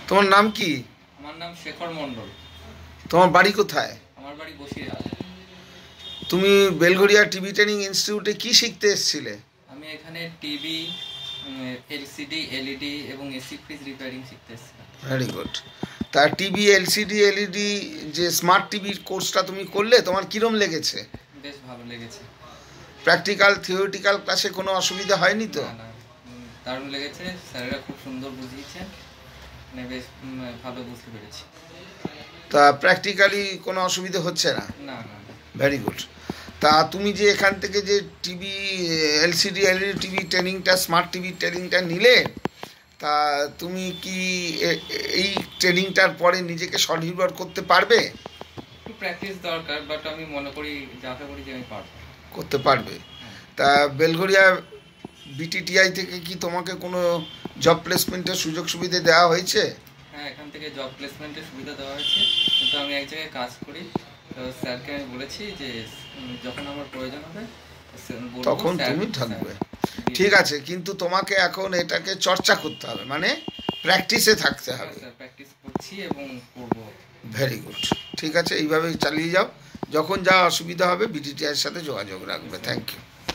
তোমার নাম কি? আমার নাম শেখর মণ্ডল। তোমার বাড়ি কোথায়? আমার বাড়ি বসিরহাট। তুমি বেলঘরিয়া টিভি ট্রেনিং ইনস্টিটিউটে কি শিখতে এসেছিলে? আমি এখানে টিভি, এলসিডি, এলইডি এবং এসি ফ্রিজ রিপেয়ারিং শিখতে এসেছিলাম। Very good. তা টিভি, এলসিডি, এলইডি যে স্মার্ট টিভির কোর্সটা তুমি করলে, তোমার কিরম লেগেছে? বেশ ভালো লেগেছে। প্র্যাকটিক্যাল থিওরিটিক্যাল ক্লাসে কোনো অসুবিধা হয়নি তো? না না, দারুণ লেগেছে। স্যারেরা খুব সুন্দর বুঝিয়েছেন, মানে বেশ ভালো বুঝতে পেরেছি। তা প্র্যাকটিক্যালি কোনো অসুবিধা হচ্ছে না? না না না। Very good. তা তুমি যে এখান থেকে যে টিভি, এলসিডি, এলইডি টিভি ট্রেনিংটা, স্মার্ট টিভি ট্রেনিংটা নিলে, তা তুমি কি এই ট্রেনিংটার পরে নিজেকে স্বনির্ভর করতে পারবে? একটু প্র্যাকটিস দরকার, বাট আমি মনে করি, আশা করি যে আমি পারবো। করতে পারবে। হ্যাঁ তা বেলঘরিয়া বিটিটিআই থেকে কি তোমাকে কোনো জব প্লেসমেন্টের সুযোগ সুবিধা দেওয়া হয়েছে? হ্যাঁ, এখান থেকে জব প্লেসমেন্টের সুবিধা দেওয়া হয়েছে, কিন্তু আমি এক জায়গায় কাজ করি। তো স্যারকে আমি বলেছি যে যখন আমার প্রয়োজন হবে বলবো, তখন স্যার তুমি স্যার থাকবে। দিয়ে ঠিক দেবে। আছে, কিন্তু তোমাকে এখন এটাকে চর্চা করতে হবে, মানে প্র্যাকটিসে থাকতে হ্যাঁ হবে। স্যার, প্র্যাকটিস করছি এবং করবো। Very good. ঠিক আছে, এইভাবেই চালিয়ে যাও। যখন যা অসুবিধা হবে বিটিটিআইয়ের সাথে যোগাযোগ রাখবে। Thank you.